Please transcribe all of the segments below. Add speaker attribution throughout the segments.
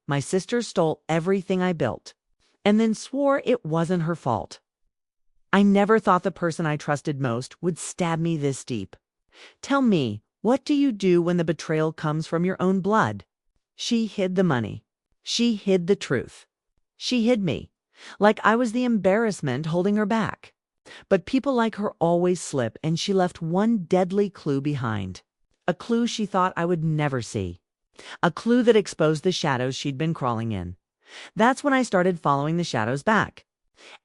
Speaker 1: my sister stole everything I built, and then swore it wasn't her fault. I never thought the person I trusted most would stab me this deep. Tell me, what do you do when the betrayal comes from your own blood? She hid the money. She hid the truth. She hid me, like I was the embarrassment holding her back. But people like her always slip, and she left one deadly clue behind. A clue she thought I would never see. A clue that exposed the shadows she'd been crawling in. That's when I started following the shadows back.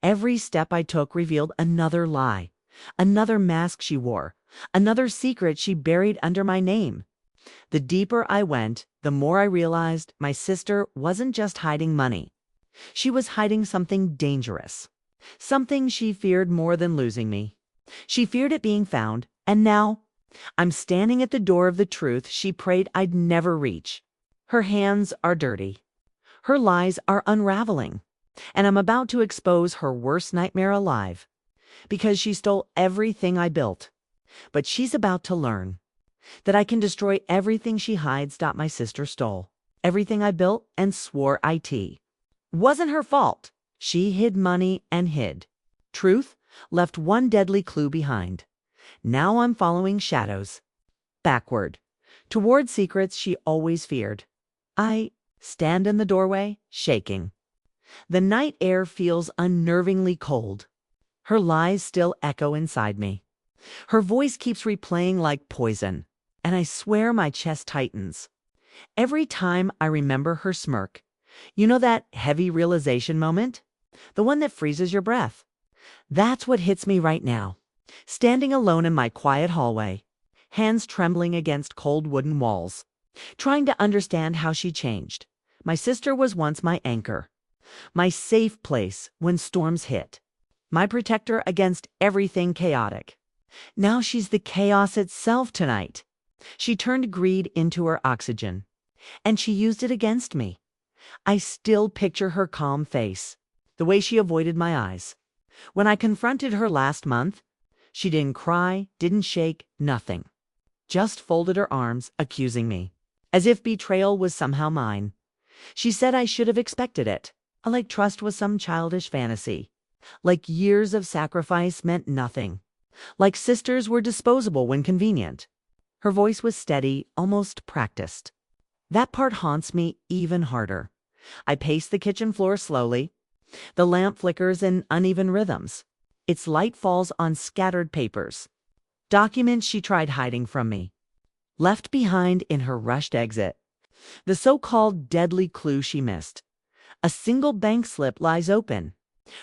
Speaker 1: Every step I took revealed another lie, another mask she wore, another secret she buried under my name. The deeper I went, the more I realized my sister wasn't just hiding money. She was hiding something dangerous, something she feared more than losing me. She feared it being found, and now I'm standing at the door of the truth she prayed I'd never reach. Her hands are dirty. Her lies are unraveling. And I'm about to expose her worst nightmare alive, because she stole everything I built. But she's about to learn that I can destroy everything she hides. My sister stole everything I built and swore it wasn't her fault. She hid money and hid truth, left one deadly clue behind. Now I'm following shadows, backward, toward secrets she always feared. I stand in the doorway, shaking. The night air feels unnervingly cold. Her lies still echo inside me. Her voice keeps replaying like poison, and I swear my chest tightens. Every time I remember her smirk, you know that heavy realization moment? The one that freezes your breath. That's what hits me right now. Standing alone in my quiet hallway, hands trembling against cold wooden walls, trying to understand how she changed. My sister was once my anchor. My safe place when storms hit. My protector against everything chaotic. Now she's the chaos itself tonight. She turned greed into her oxygen, and she used it against me. I still picture her calm face, the way she avoided my eyes. When I confronted her last month, she didn't cry, didn't shake, nothing. Just folded her arms, accusing me, as if betrayal was somehow mine. She said I should have expected it. Like trust was some childish fantasy. Like years of sacrifice meant nothing. Like sisters were disposable when convenient. Her voice was steady, almost practiced. That part haunts me even harder. I pace the kitchen floor slowly. The lamp flickers in uneven rhythms. Its light falls on scattered papers. Documents she tried hiding from me. Left behind in her rushed exit. The so-called deadly clue she missed. A single bank slip lies open,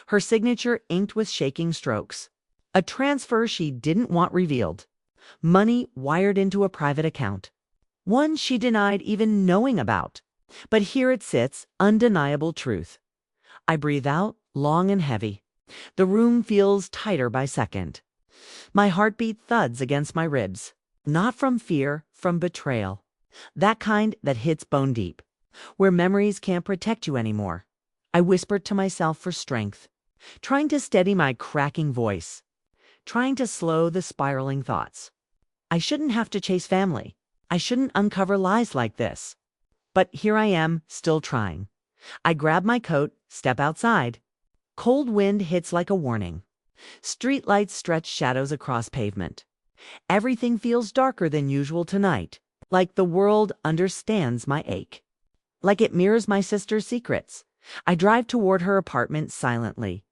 Speaker 1: her signature inked with shaking strokes. A transfer she didn't want revealed. Money wired into a private account. One she denied even knowing about. But here it sits, undeniable truth. I breathe out, long and heavy. The room feels tighter by second. My heartbeat thuds against my ribs. Not from fear, from betrayal. That kind that hits bone deep, where memories can't protect you anymore. I whispered to myself for strength, trying to steady my cracking voice, trying to slow the spiraling thoughts. I shouldn't have to chase family. I shouldn't uncover lies like this. But here I am, still trying. I grab my coat, step outside. Cold wind hits like a warning. Streetlights stretch shadows across pavement. Everything feels darker than usual tonight, like the world understands my ache. Like it mirrors my sister's secrets. I drive toward her apartment silently,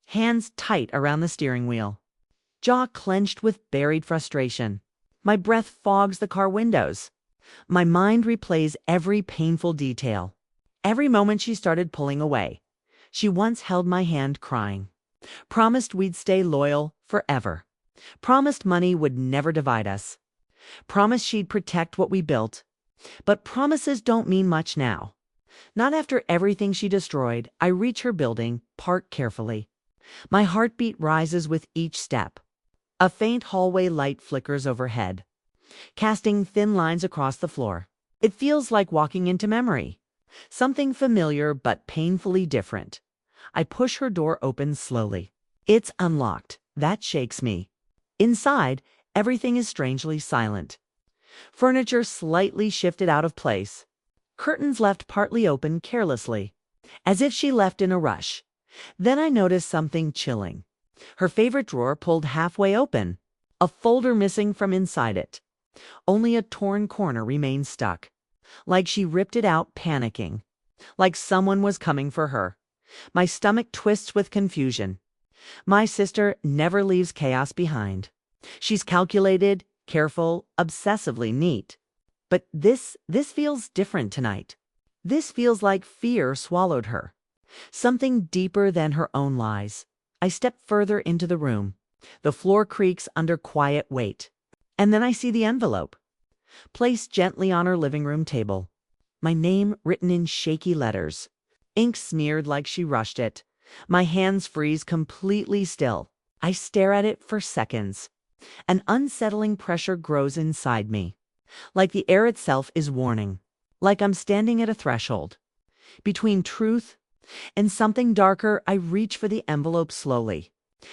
Speaker 1: hands tight around the steering wheel, jaw clenched with buried frustration. My breath fogs the car windows. My mind replays every painful detail. Every moment she started pulling away. She once held my hand crying. Promised we'd stay loyal forever. Promised money would never divide us. Promised she'd protect what we built. But promises don't mean much now. Not after everything she destroyed. I reach her building, park carefully. My heartbeat rises with each step. A faint hallway light flickers overhead, casting thin lines across the floor. It feels like walking into memory. Something familiar but painfully different. I push her door open slowly. It's unlocked. That shakes me. Inside, everything is strangely silent. Furniture slightly shifted out of place. curtains left partly open carelessly, as if she left in a rush. Then I noticed something chilling. Her favorite drawer pulled halfway open, a folder missing from inside it. Only a torn corner remained stuck, like she ripped it out panicking, like someone was coming for her. My stomach twists with confusion. My sister never leaves chaos behind. She's calculated, careful, obsessively neat. But this feels different tonight. This feels like fear swallowed her. Something deeper than her own lies. I step further into the room. The floor creaks under quiet weight. And then I see the envelope, placed gently on her living room table. My name written in shaky letters. Ink smeared like she rushed it. My hands freeze completely still. I stare at it for seconds. An unsettling pressure grows inside me, like the air itself is warning, like I'm standing at a threshold. Between truth and something darker, I reach for the envelope slowly.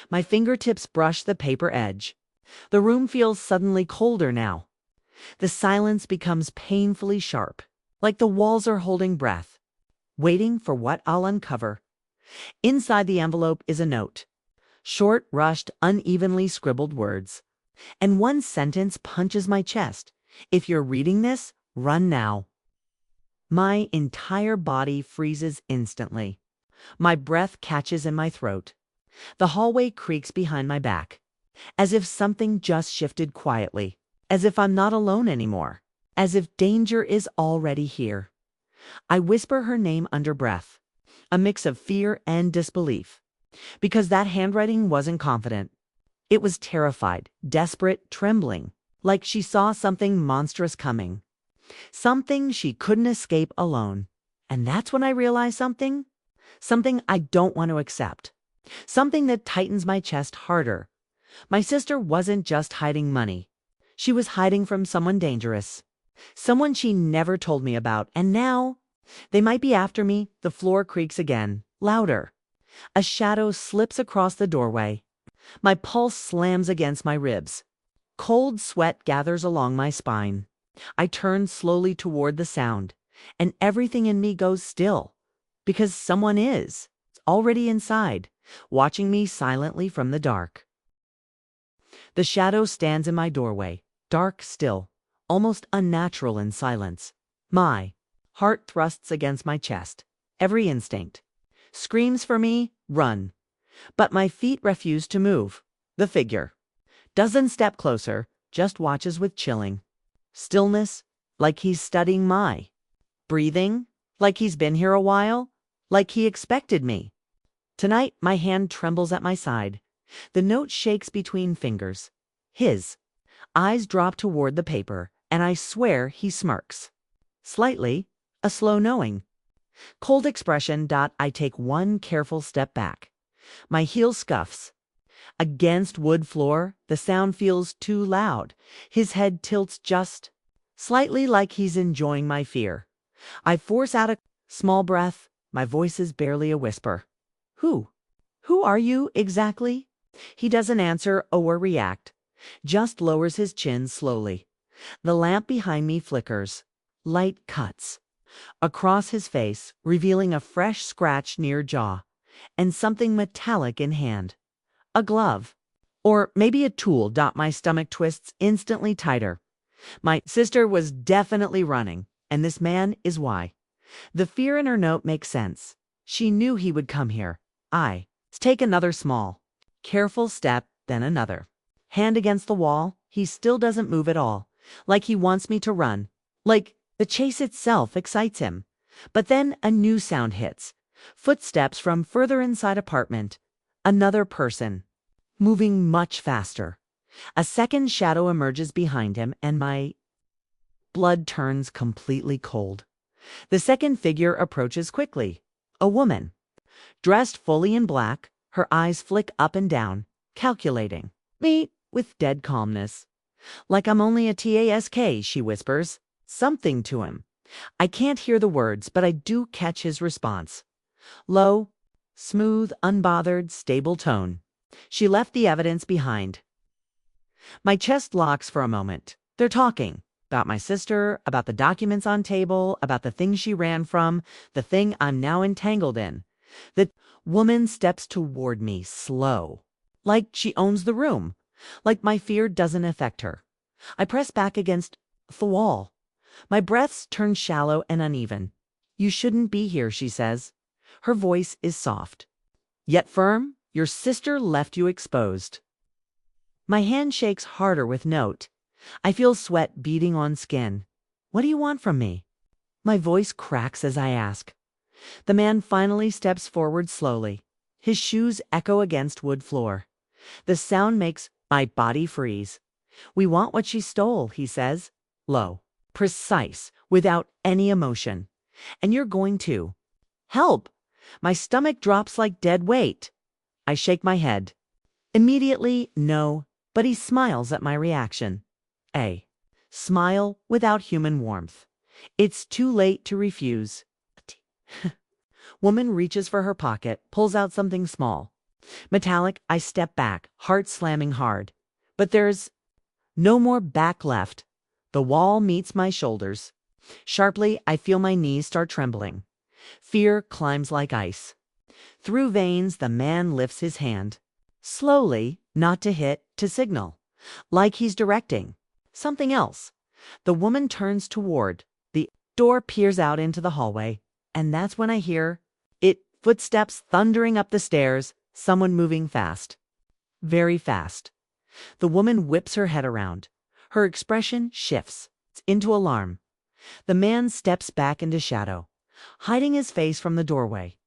Speaker 1: My fingertips brush the paper edge. The room feels suddenly colder now. The silence becomes painfully sharp, like the walls are holding breath, waiting for what I'll uncover. Inside the envelope is a note. Short, rushed, unevenly scribbled words. And one sentence punches my chest. If you're reading this, run now. My entire body freezes instantly. My breath catches in my throat. The hallway creaks behind my back, as if something just shifted quietly, as if I'm not alone anymore, as if danger is already here. I whisper her name under breath, a mix of fear and disbelief, because that handwriting wasn't confident. It was terrified, desperate, trembling, like she saw something monstrous coming, something she couldn't escape alone. And that's when I realize something I don't want to accept, something that tightens my chest harder. My sister wasn't just hiding money. She was hiding from someone dangerous, someone she never told me about, and now they might be after me. The floor creaks again, louder. A shadow slips across the doorway. My pulse slams against my ribs. Cold sweat gathers along my spine. I turn slowly toward the sound, and everything in me goes still, because someone is already inside, watching me silently from the dark. The shadow stands in my doorway, dark still, almost unnatural in silence. My heart thrusts against my chest. Every instinct screams for me, run. But my feet refuse to move. The figure doesn't step closer, just watches with chilling stillness, like he's studying my breathing, like he's been here a while, like he expected me. Tonight, my hand trembles at my side. The note shakes between fingers. His eyes drop toward the paper, and I swear he smirks. Slightly, a slow knowing. Cold expression. I take one careful step back. My heel scuffs against wood floor. The sound feels too loud. His head tilts just slightly, like he's enjoying my fear. I force out a small breath. My voice is barely a whisper. Who? Who are you exactly? He doesn't answer or react, just lowers his chin slowly. The lamp behind me flickers. Light cuts across his face, revealing a fresh scratch near jaw, and something metallic in hand. A glove. Or maybe a tool. My stomach twists instantly tighter. My sister was definitely running, and this man is why. The fear in her note makes sense. She knew he would come here. I take another small, careful step, then another. Hand against the wall. He still doesn't move at all, like he wants me to run, like the chase itself excites him. But then a new sound hits. Footsteps from further inside apartment. Another person, moving much faster. A second shadow emerges behind him, and my blood turns completely cold. The second figure approaches quickly. A woman, dressed fully in black, her eyes flick up and down, calculating me with dead calmness. Like I'm only a task, she whispers something to him. I can't hear the words, but I do catch his response. Low, smooth, unbothered, stable tone. She left the evidence behind. My chest locks for a moment. They're talking, About my sister, about the documents on table, about the thing she ran from, the thing I'm now entangled in. The woman steps toward me, slow, like she owns the room, like my fear doesn't affect her. I press back against the wall. My breaths turn shallow and uneven. You shouldn't be here, she says. Her voice is soft, yet firm. Your sister left you exposed. My hand shakes harder with note. I feel sweat beading on skin. What do you want from me? My voice cracks as I ask. The man finally steps forward slowly. His shoes echo against wood floor. The sound makes my body freeze. We want what she stole, he says, low, precise, without any emotion. And you're going to. Help! My stomach drops like dead weight. I shake my head. Immediately, no, but he smiles at my reaction. A smile without human warmth. It's too late to refuse. Woman reaches for her pocket, pulls out something small. Metallic, I step back, heart slamming hard. But there's no more back left. The wall meets my shoulders. Sharply, I feel my knees start trembling. Fear climbs like ice. Through veins, the man lifts his hand. Slowly, not to hit, to signal. Like he's directing. Something else. The woman turns toward. The door peers out into the hallway. And that's when I hear footsteps thundering up the stairs, someone moving fast. Very fast. The woman whips her head around. Her expression shifts into alarm. The man steps back into shadow, hiding his face from the doorway.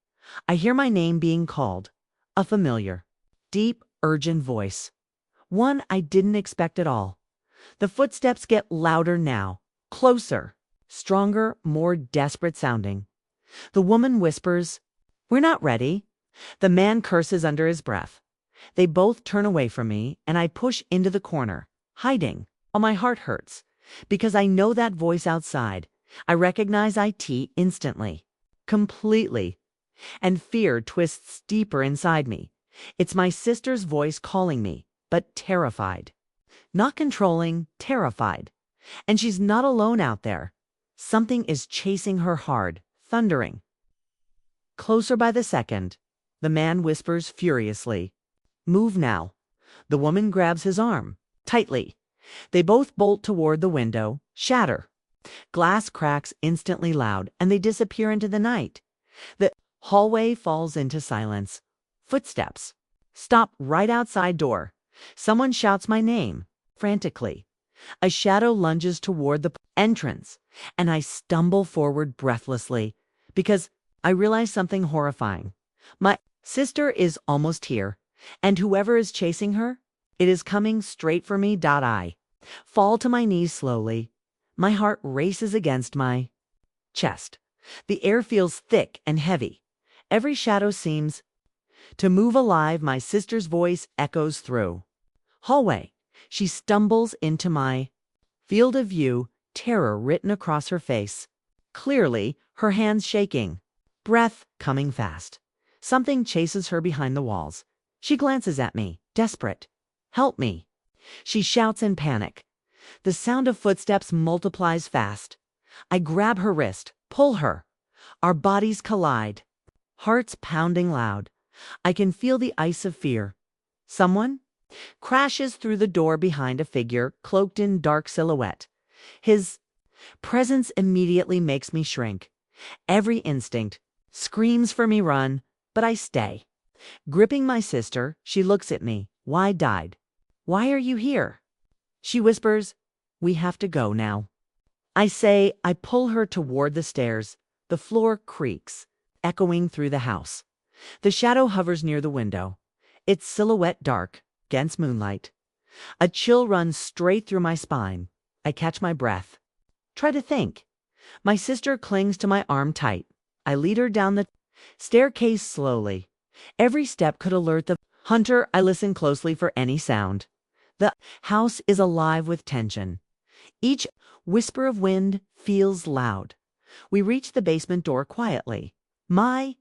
Speaker 1: I hear my name being called. A familiar, deep, urgent voice. One I didn't expect at all. The footsteps get louder now, closer, stronger, more desperate sounding. The woman whispers, "We're not ready." The man curses under his breath. They both turn away from me, and I push into the corner, hiding, while my heart hurts, because I know that voice outside. I recognize it instantly, completely, and fear twists deeper inside me. It's my sister's voice calling me, but terrified. Not controlling, terrified. And she's not alone out there. Something is chasing her hard, thundering. Closer by the second, the man whispers furiously, "Move now." The woman grabs his arm, tightly. They both bolt toward the window, shatter. Glass cracks instantly loud, and they disappear into the night. The hallway falls into silence. Footsteps. Stop right outside door. Someone shouts my name, frantically. A shadow lunges toward the entrance, and I stumble forward breathlessly, because I realize something horrifying. My sister is almost here, and whoever is chasing her, it is coming straight for me. I fall to my knees slowly. My heart races against my chest. The air feels thick and heavy. Every shadow seems to move alive. My sister's voice echoes through. Hallway. She stumbles into my field of view, terror written across her face. Clearly, her hands shaking. Breath coming fast. Something chases her behind the walls. She glances at me, desperate. "Help me." She shouts in panic. The sound of footsteps multiplies fast. I grab her wrist, pull her. Our bodies collide. Hearts pounding loud. I can feel the ice of fear. Someone crashes through the door behind a figure cloaked in dark silhouette. His presence immediately makes me shrink. Every instinct screams for me run, but I stay. Gripping my sister, she looks at me, wide-eyed. "Why are you here?" She whispers, "We have to go now." I say, I pull her toward the stairs. The floor creaks, echoing through the house. The shadow hovers near the window, its silhouette dark against moonlight. A chill runs straight through my spine. I catch my breath. Try to think. My sister clings to my arm tight. I lead her down the staircase slowly. Every step could alert the hunter. I listen closely for any sound. The house is alive with tension. Each whisper of wind feels loud. We reach the basement door quietly. My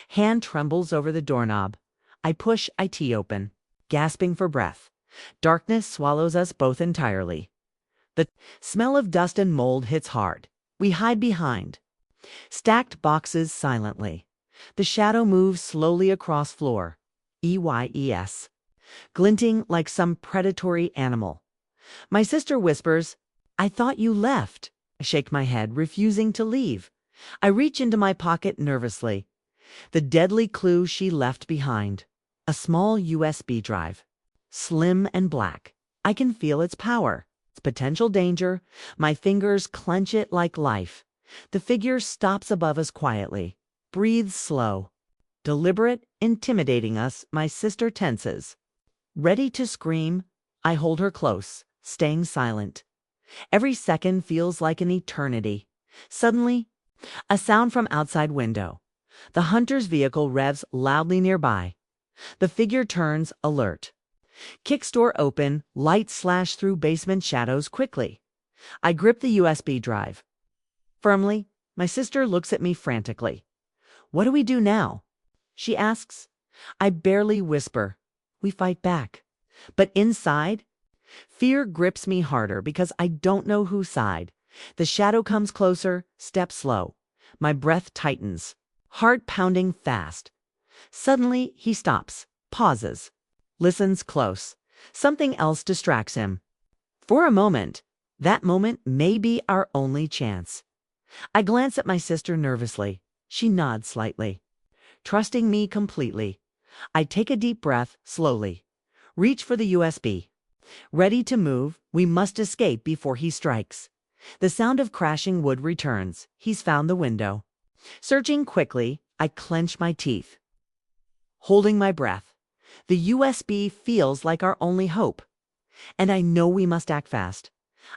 Speaker 1: hand trembles over the doorknob. I push it open, gasping for breath. Darkness swallows us both entirely. The smell of dust and mold hits hard. We hide behind stacked boxes silently. The shadow moves slowly across floor. EYES. Glinting like some predatory animal. My sister whispers, "I thought you left." I shake my head, refusing to leave. I reach into my pocket nervously. The deadly clue she left behind. A small USB drive. Slim and black. I can feel its power, its potential danger. My fingers clench it like life. The figure stops above us quietly. Breathes slow. Deliberate, intimidating us, my sister tenses. Ready to scream, I hold her close, staying silent. Every second feels like an eternity. Suddenly, a sound from outside window. The hunter's vehicle revs loudly nearby. The figure turns, alert. Kicks door open, light slash through basement shadows quickly. I grip the USB drive. Firmly, my sister looks at me frantically. "What do we do now?" she asks. I barely whisper. We fight back. But inside, fear grips me harder because I don't know whose side. The shadow comes closer, steps slow. My breath tightens, heart pounding fast. Suddenly, he stops, pauses, listens close. Something else distracts him. For a moment, that moment may be our only chance. I glance at my sister nervously. She nods slightly, trusting me completely. I take a deep breath, slowly. Reach for the USB. Ready to move, we must escape before he strikes. The sound of crashing wood returns. He's found the window. Searching quickly, I clench my teeth. Holding my breath. The USB feels like our only hope. And I know we must act fast.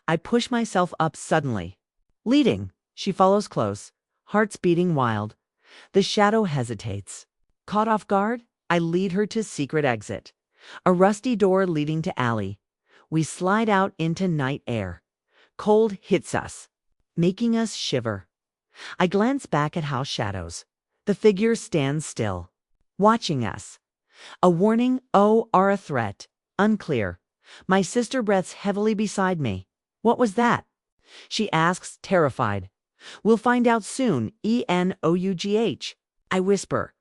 Speaker 1: I push myself up suddenly. Leading, she follows close, hearts beating wild. The shadow hesitates. Caught off guard, I lead her to secret exit. A rusty door leading to alley. We slide out into night air. Cold hits us, making us shiver. I glance back at house shadows. The figure stands still, watching us. A warning, or a threat? Unclear. My sister breathes heavily beside me. "What was that?" she asks, terrified. "We'll find out soon, ENOUGH. I whisper.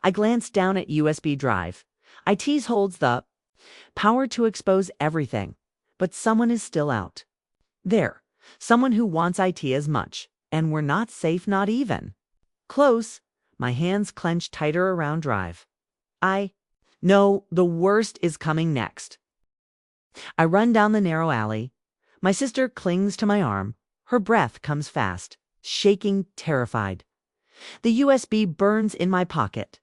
Speaker 1: I glance down at USB drive. IT's holds the power to expose everything. But someone is still out. There. Someone who wants IT as much. And we're not safe, not even. Close. My hands clench tighter around drive. I know the worst is coming next. I run down the narrow alley. My sister clings to my arm. Her breath comes fast, shaking, terrified. The USB burns in my pocket.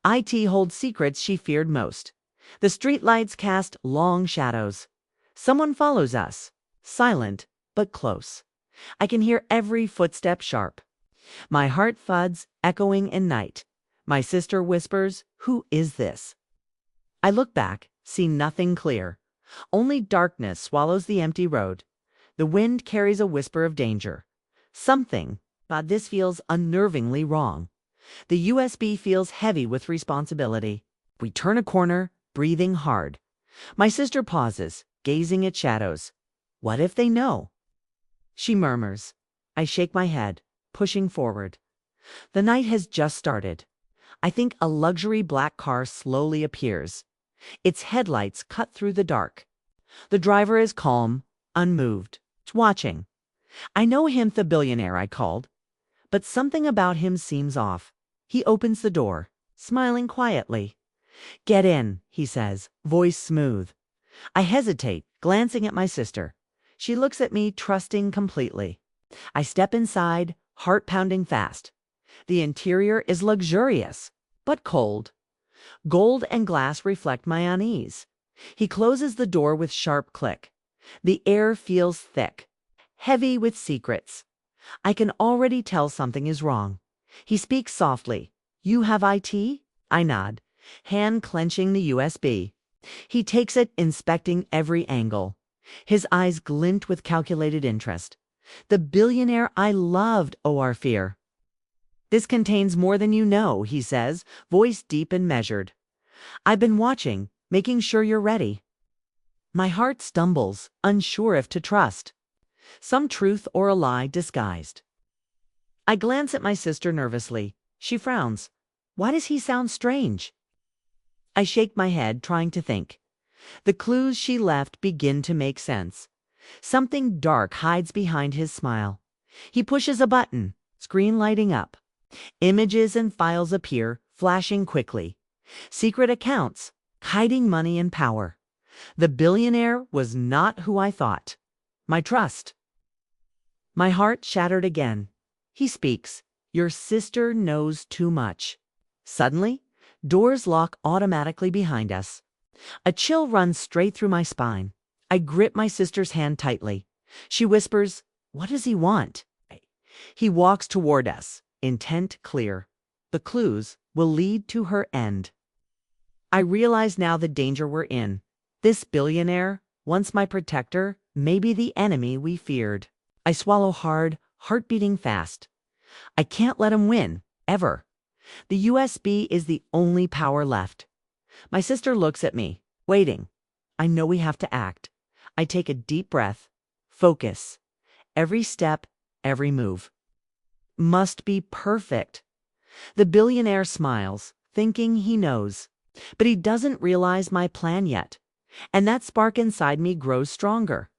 Speaker 1: IT holds secrets she feared most. The streetlights cast long shadows. Someone follows us, silent but close. I can hear every footstep sharp. My heart thuds, echoing in night. My sister whispers, "Who is this?" I look back, see nothing clear. Only darkness swallows the empty road. The wind carries a whisper of danger. Something, but this feels unnervingly wrong. The USB feels heavy with responsibility. We turn a corner, breathing hard. My sister pauses, gazing at shadows. "What if they know?" she murmurs. I shake my head, pushing forward. The night has just started. I think a luxury black car slowly appears. Its headlights cut through the dark. The driver is calm, unmoved, watching. I know him, the billionaire I called. But something about him seems off. He opens the door, smiling quietly. "Get in," he says, voice smooth. I hesitate, glancing at my sister. She looks at me, trusting completely. I step inside, heart pounding fast. The interior is luxurious, but cold. Gold and glass reflect my unease. He closes the door with sharp click. The air feels thick, heavy with secrets. I can already tell something is wrong. He speaks softly. "You have IT?" I nod, hand clenching the USB. He takes it, inspecting every angle. His eyes glint with calculated interest. "The billionaire I loved, or fear." "This contains more than you know," he says, voice deep and measured. "I've been watching, making sure you're ready." My heart stumbles, unsure if to trust. some truth or a lie disguised. I glance at my sister nervously. She frowns. Why does he sound strange? I shake my head, trying to think. The clues she left begin to make sense. Something dark hides behind his smile. He pushes a button, screen lighting up. Images and files appear, flashing quickly. Secret accounts, hiding money and power. The billionaire was not who I thought. My trust. My heart shattered again. He speaks. Your sister knows too much. Suddenly, doors lock automatically behind us. A chill runs straight through my spine. I grip my sister's hand tightly. She whispers, "What does he want?" He walks toward us, intent clear. The clues will lead to her end. I realize now the danger we're in. This billionaire, once my protector, may be the enemy we feared. I swallow hard, heart beating fast. I can't let him win, ever. The USB is the only power left. My sister looks at me, waiting. I know we have to act. I take a deep breath. Focus. Every step, every move. Must be perfect. The billionaire smiles, thinking he knows. But he doesn't realize my plan yet. And that spark inside me grows stronger.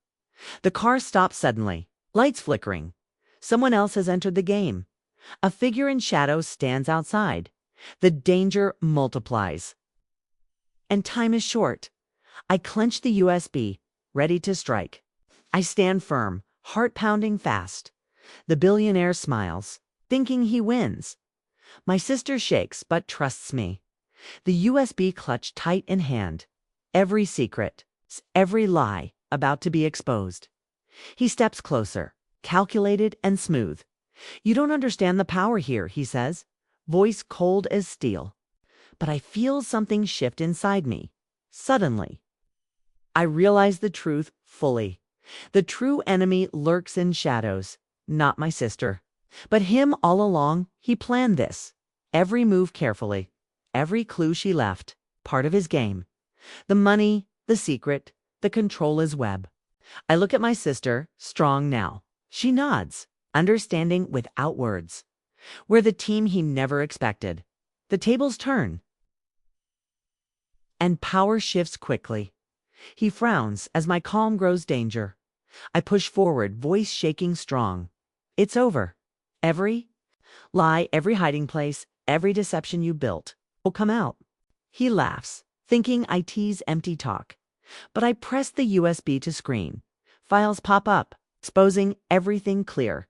Speaker 1: The car stops suddenly, lights flickering. Someone else has entered the game. A figure in shadow stands outside. The danger multiplies. And time is short. I clench the USB, ready to strike. I stand firm, heart pounding fast. The billionaire smiles, thinking he wins. My sister shakes but trusts me. The USB clutched tight in hand. Every secret, every lie about to be exposed. He steps closer, calculated and smooth. You don't understand the power here, he says, voice cold as steel. But I feel something shift inside me. Suddenly, I realize the truth fully. The true enemy lurks in shadows, not my sister. But him all along, he planned this. Every move carefully. Every clue she left, part of his game. The money, the secret, the control his web. I look at my sister, strong now. She nods, understanding without words. We're the team he never expected. The tables turn. And power shifts quickly. He frowns as my calm grows danger. I push forward, voice shaking strong. It's over. Every lie, every hiding place, every deception you built will come out. He laughs, thinking I tease empty talk. But I press the USB to screen. Files pop up, exposing everything clear.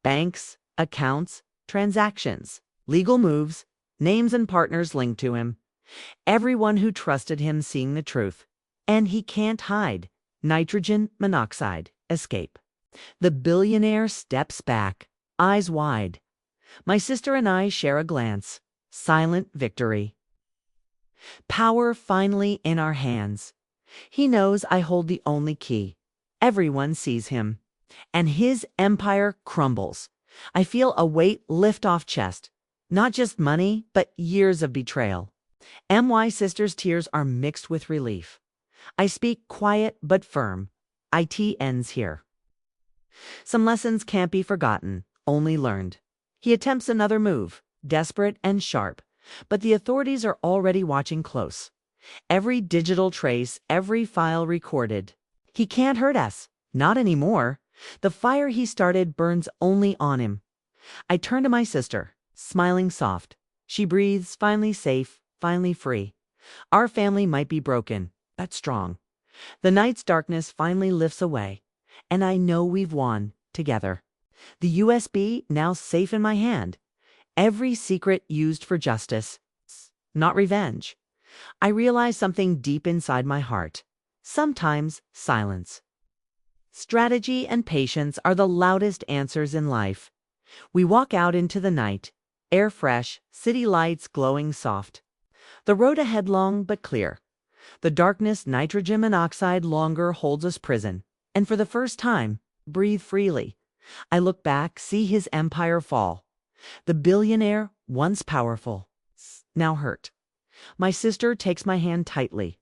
Speaker 1: Banks, accounts, transactions, legal moves, names and partners linked to him. Everyone who trusted him seeing the truth. And he can't hide. Nitrogen monoxide. Escape. The billionaire steps back, eyes wide. My sister and I share a glance. Silent victory. Power finally in our hands. He knows I hold the only key. Everyone sees him. And his empire crumbles. I feel a weight lift off chest. Not just money, but years of betrayal. My sister's tears are mixed with relief. I speak quiet but firm. IT ends here. Some lessons can't be forgotten, only learned. He attempts another move, desperate and sharp, but the authorities are already watching close. Every digital trace, every file recorded. He can't hurt us, not anymore. The fire he started burns only on him. I turn to my sister, smiling soft. She breathes, finally safe, finally free. Our family might be broken, but strong. The night's darkness finally lifts away, and I know we've won together. The USB now safe in my hand. Every secret used for justice, not revenge. I realize something deep inside my heart. Sometimes silence. Strategy and patience are the loudest answers in life. We walk out into the night, air fresh, city lights glowing soft. The road ahead long but clear. The darkness, nitrogen monoxide longer holds us prison, and for the first time, breathe freely. I look back, see his empire fall. The billionaire, once powerful, now hurt. My sister takes my hand tightly.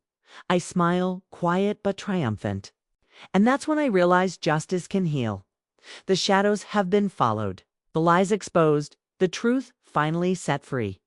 Speaker 1: I smile, quiet but triumphant. And that's when I realized justice can heal. The shadows have been followed, the lies exposed, the truth finally set free.